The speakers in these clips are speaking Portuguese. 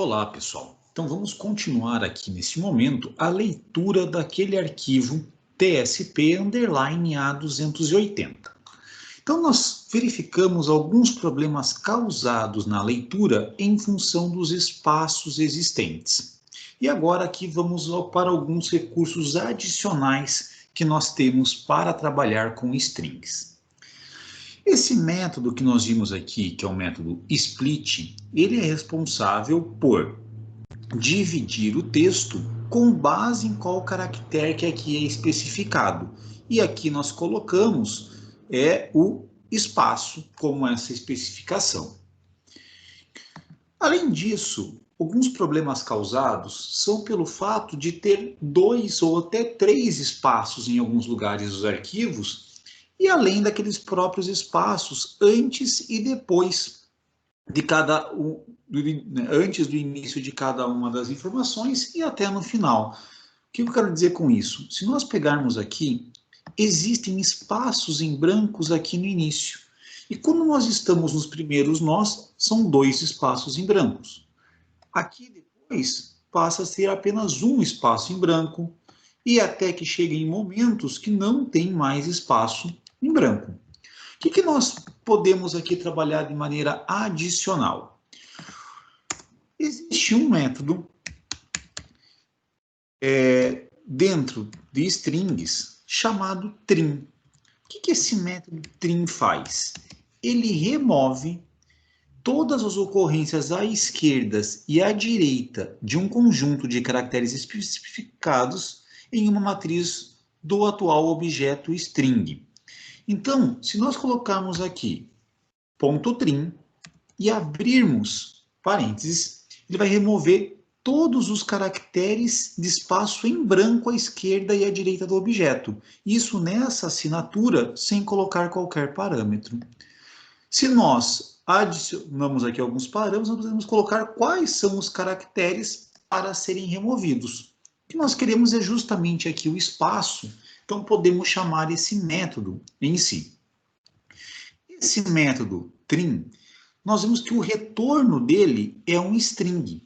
Olá, pessoal. Então vamos continuar aqui nesse momento a leitura daquele arquivo TSP_A280. Então nós verificamos alguns problemas causados na leitura em função dos espaços existentes. E agora aqui vamos para alguns recursos adicionais que nós temos para trabalhar com strings. Esse método que nós vimos aqui, que é o método split, ele é responsável por dividir o texto com base em qual caractere que aqui é especificado. E aqui nós colocamos o espaço como essa especificação. Além disso, alguns problemas causados são pelo fato de ter 2 ou até 3 espaços em alguns lugares dos arquivos, e além daqueles próprios espaços antes e depois de antes do início de cada uma das informações e até no final. O que eu quero dizer com isso? Se nós pegarmos aqui, existem espaços em brancos aqui no início. E quando nós estamos nos primeiros nós, são 2 espaços em brancos. Aqui depois passa a ser apenas um espaço em branco, e até que chega em momentos que não tem mais espaço em branco. O que nós podemos aqui trabalhar de maneira adicional? Existe um método dentro de strings chamado trim. O que esse método trim faz? Ele remove todas as ocorrências à esquerda e à direita de um conjunto de caracteres especificados em uma matriz do atual objeto string. Então, se nós colocarmos aqui ponto trim e abrirmos parênteses, ele vai remover todos os caracteres de espaço em branco à esquerda e à direita do objeto. Isso nessa assinatura sem colocar qualquer parâmetro. Se nós adicionamos aqui alguns parâmetros, nós podemos colocar quais são os caracteres para serem removidos. O que nós queremos é justamente aqui o espaço, então podemos chamar esse método em si. Esse método trim, nós vemos que o retorno dele é um string.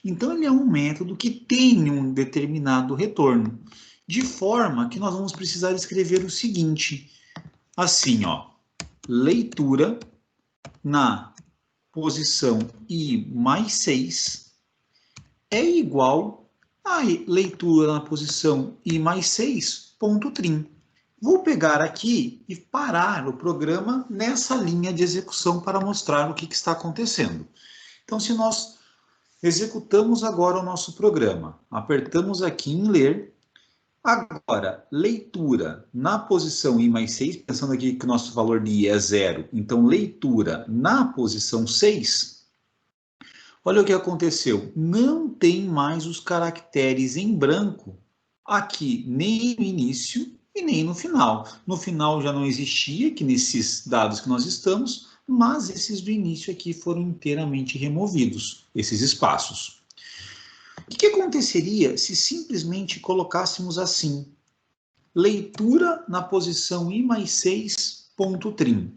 Então, ele é um método que tem um determinado retorno, de forma que nós vamos precisar escrever o seguinte, assim, ó, leitura na posição i mais 6 é igual a leitura na posição i mais 6 ponto trim. Vou pegar aqui e parar o programa nessa linha de execução para mostrar o que está acontecendo. Então, se nós executamos agora o nosso programa, apertamos aqui em ler, agora, leitura na posição i mais 6, pensando aqui que o nosso valor de i é 0, então leitura na posição 6, olha o que aconteceu, não tem mais os caracteres em branco aqui, nem no início e nem no final. No final já não existia, que nesses dados que nós estamos, mas esses do início aqui foram inteiramente removidos, esses espaços. O que aconteceria se simplesmente colocássemos assim, leitura na posição i mais 6 ponto trim?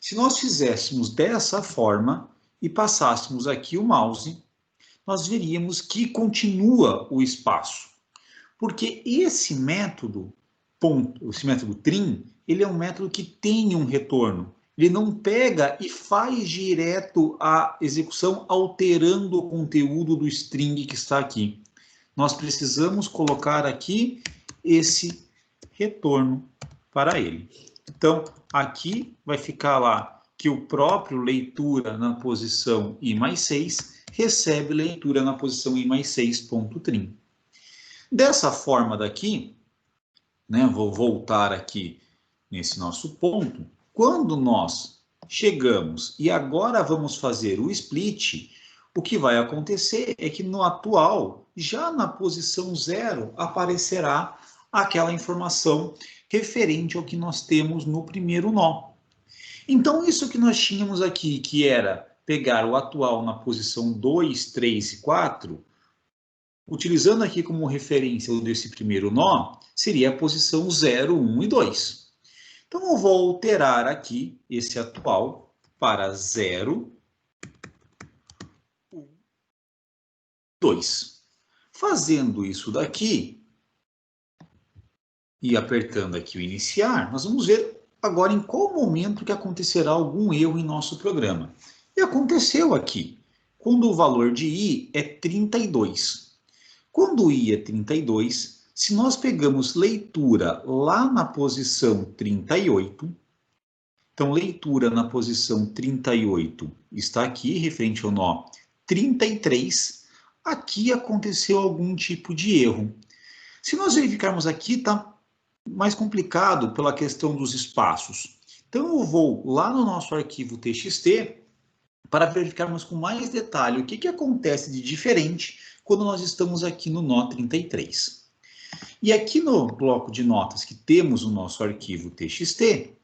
Se nós fizéssemos dessa forma e passássemos aqui o mouse, nós veríamos que continua o espaço. Porque esse método trim, ele é um método que tem um retorno. Ele não pega e faz direto a execução alterando o conteúdo do string que está aqui. Nós precisamos colocar aqui esse retorno para ele. Então, aqui vai ficar lá que o próprio leitura na posição i mais 6 recebe leitura na posição i mais 6 ponto trim. Dessa forma daqui, né, vou voltar aqui nesse nosso ponto, quando nós chegamos e agora vamos fazer o split, o que vai acontecer é que no atual, já na posição 0, aparecerá aquela informação referente ao que nós temos no primeiro nó. Então, isso que nós tínhamos aqui, que era pegar o atual na posição 2, 3 e 4, utilizando aqui como referência o desse primeiro nó, seria a posição 0, 1 e 2. Então, eu vou alterar aqui esse atual para 0, 2. Fazendo isso daqui, e apertando aqui o iniciar, nós vamos ver agora em qual momento que acontecerá algum erro em nosso programa. E aconteceu aqui, quando o valor de i é 32. Quando o i é 32, se nós pegamos leitura lá na posição 38, então leitura na posição 38 está aqui, referente ao nó 33, aqui aconteceu algum tipo de erro. Se nós verificarmos aqui, está mais complicado pela questão dos espaços. Então eu vou lá no nosso arquivo TXT para verificarmos com mais detalhe o que acontece de diferente quando nós estamos aqui no nó 33. E aqui no bloco de notas que temos o nosso arquivo TXT,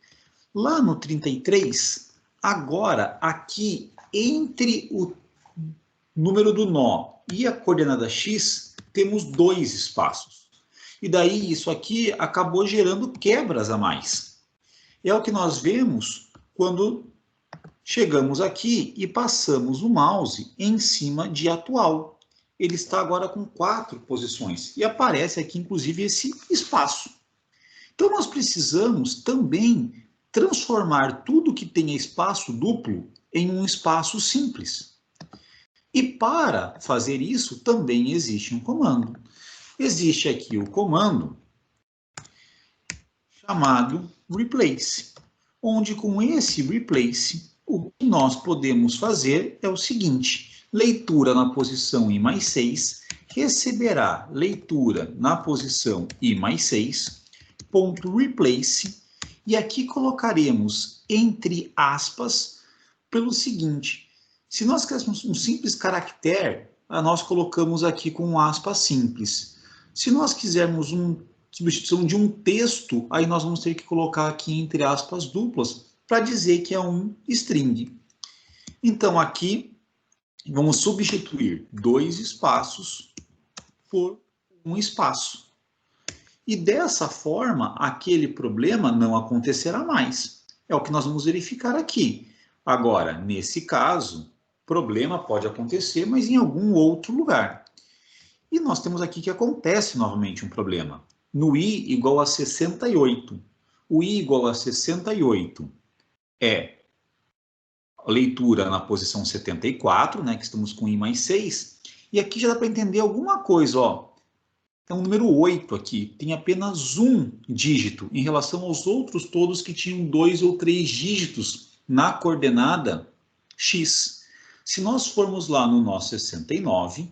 lá no 33, agora aqui entre o número do nó e a coordenada x, temos 2 espaços. E daí isso aqui acabou gerando quebras a mais. É o que nós vemos quando chegamos aqui e passamos o mouse em cima de atual. Ele está agora com 4 posições e aparece aqui inclusive esse espaço. Então nós precisamos também transformar tudo que tenha espaço duplo em um espaço simples. E para fazer isso também existe um comando. Existe aqui o comando chamado replace, onde com esse replace o que nós podemos fazer é o seguinte: leitura na posição i mais 6 receberá leitura na posição i mais 6, ponto replace, e aqui colocaremos entre aspas pelo seguinte: se nós quisermos um simples caractere, nós colocamos aqui com aspas simples. Se nós quisermos uma substituição de um texto, aí nós vamos ter que colocar aqui entre aspas duplas para dizer que é um string. Então aqui vamos substituir 2 espaços por um espaço. E dessa forma, aquele problema não acontecerá mais. É o que nós vamos verificar aqui. Agora, nesse caso, problema pode acontecer, mas em algum outro lugar. E nós temos aqui que acontece novamente um problema. No i igual a 68. O i igual a 68 é a leitura na posição 74, né, que estamos com i mais 6. E aqui já dá para entender alguma coisa, ó. Então, o número 8 aqui tem apenas um dígito em relação aos outros todos que tinham 2 ou 3 dígitos na coordenada x. Se nós formos lá no nó 69, o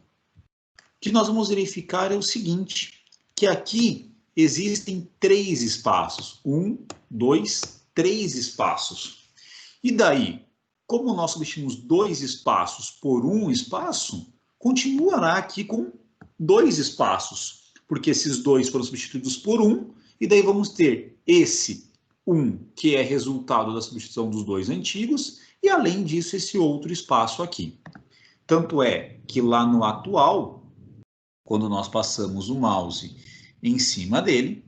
que nós vamos verificar é o seguinte, que aqui existem 3 espaços. 1, 2, 3 espaços. E daí, como nós substituímos 2 espaços por um espaço, continuará aqui com 2 espaços, porque esses 2 foram substituídos por 1, e daí vamos ter esse 1, que é resultado da substituição dos 2 antigos, e além disso esse outro espaço aqui. Tanto é que lá no atual, quando nós passamos o mouse em cima dele,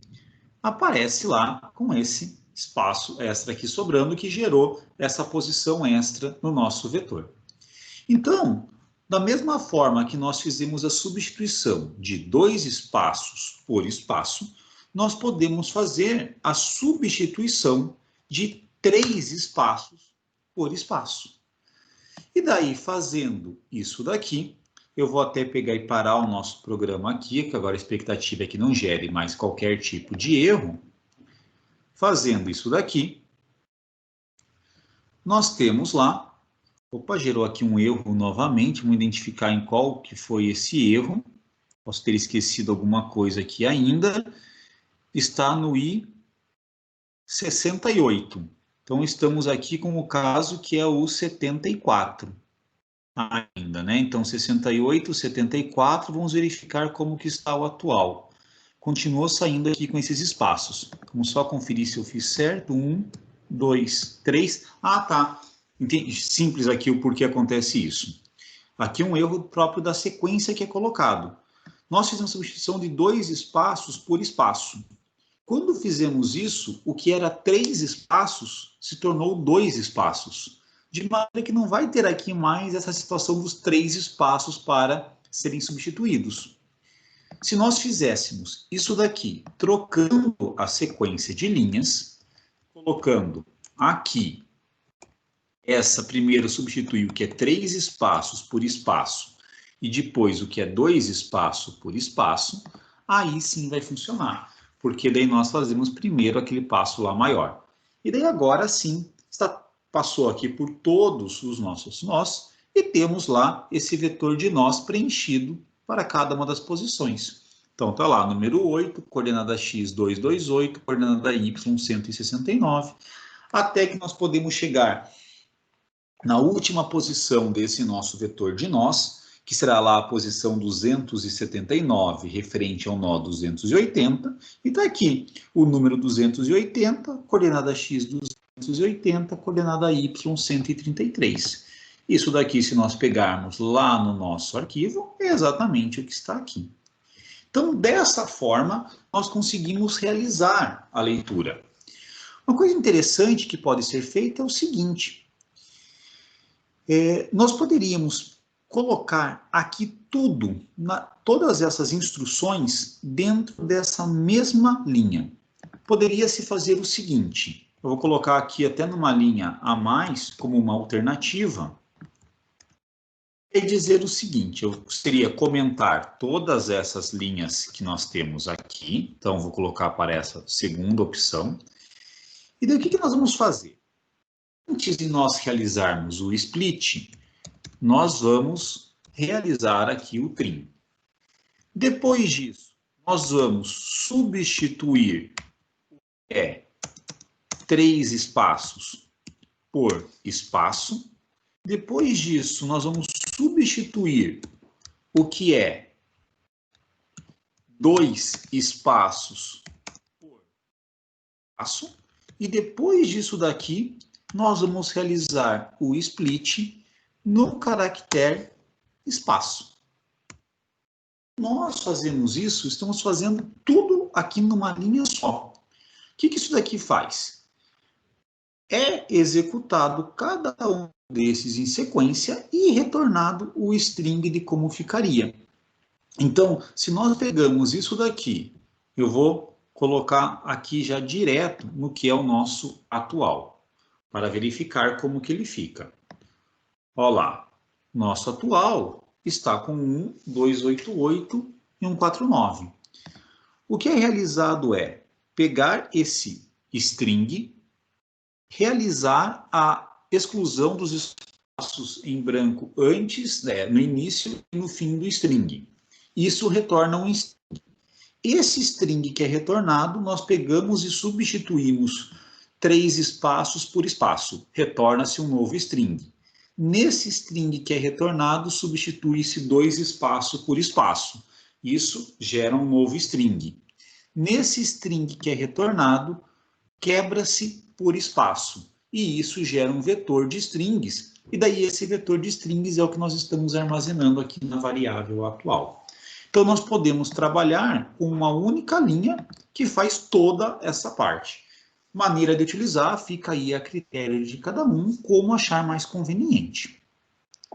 aparece lá com esse espaço extra aqui sobrando, que gerou essa posição extra no nosso vetor. Então, da mesma forma que nós fizemos a substituição de 2 espaços por espaço, nós podemos fazer a substituição de 3 espaços por espaço. E daí, fazendo isso daqui, eu vou até pegar e parar o nosso programa aqui, que agora a expectativa é que não gere mais qualquer tipo de erro. Fazendo isso daqui, nós temos lá, opa, gerou aqui um erro novamente, vamos identificar em qual que foi esse erro. Posso ter esquecido alguma coisa aqui ainda. Está no I68. Então, estamos aqui com o caso que é o 74 ainda, né? Então, 68, 74, vamos verificar como que está o atual. Continuou saindo aqui com esses espaços. Vamos só conferir se eu fiz certo. 1, 2, 3. Ah, tá. Entendi. Simples aqui o porquê acontece isso. Aqui um erro próprio da sequência que é colocado. Nós fizemos a substituição de 2 espaços por espaço. Quando fizemos isso, o que era 3 espaços se tornou 2 espaços. De maneira que não vai ter aqui mais essa situação dos 3 espaços para serem substituídos. Se nós fizéssemos isso daqui, trocando a sequência de linhas, colocando aqui, essa primeiro substituir o que é 3 espaços por espaço, e depois o que é 2 espaços por espaço, aí sim vai funcionar, porque daí nós fazemos primeiro aquele passo lá maior. E daí agora sim, passou aqui por todos os nossos nós, e temos lá esse vetor de nós preenchido para cada uma das posições. Então está lá, número 8, coordenada x 228, coordenada y 169, até que nós podemos chegar na última posição desse nosso vetor de nós, que será lá a posição 279, referente ao nó 280, e está aqui o número 280, coordenada x 280, coordenada y 133. Isso daqui, se nós pegarmos lá no nosso arquivo, é exatamente o que está aqui. Então, dessa forma, nós conseguimos realizar a leitura. Uma coisa interessante que pode ser feita é o seguinte: nós poderíamos colocar aqui todas essas instruções dentro dessa mesma linha. Poderia-se fazer o seguinte: eu vou colocar aqui até numa linha a mais, como uma alternativa, e dizer o seguinte: eu seria comentar todas essas linhas que nós temos aqui, então vou colocar para essa segunda opção, e daí o que nós vamos fazer? Antes de nós realizarmos o split, nós vamos realizar aqui o trim. Depois disso, nós vamos substituir 3 espaços por espaço. Depois disso, nós vamos substituir o que é 2 espaços por espaço. E depois disso daqui, nós vamos realizar o split no caractere espaço. Nós fazemos isso, estamos fazendo tudo aqui numa linha só. O que isso daqui faz? É executado cada um desses em sequência e retornado o string de como ficaria. Então, se nós pegamos isso daqui, eu vou colocar aqui já direto no que é o nosso atual, para verificar como que ele fica. Olha lá, nosso atual está com 1, 288 e 149. O que é realizado é pegar esse string, realizar a exclusão dos espaços em branco antes, no início e no fim do string. Isso retorna um string. Esse string que é retornado, nós pegamos e substituímos 3 espaços por espaço. Retorna-se um novo string. Nesse string que é retornado, substitui-se 2 espaços por espaço. Isso gera um novo string. Nesse string que é retornado, quebra-se por espaço. E isso gera um vetor de strings. E daí esse vetor de strings é o que nós estamos armazenando aqui na variável atual. Então nós podemos trabalhar com uma única linha que faz toda essa parte. Maneira de utilizar fica aí a critério de cada um, como achar mais conveniente.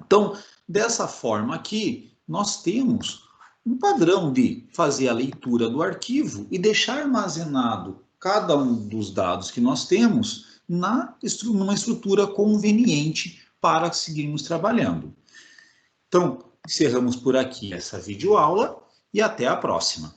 Então, dessa forma aqui, nós temos um padrão de fazer a leitura do arquivo e deixar armazenado cada um dos dados que nós temos numa estrutura conveniente para seguirmos trabalhando. Então, encerramos por aqui essa videoaula e até a próxima.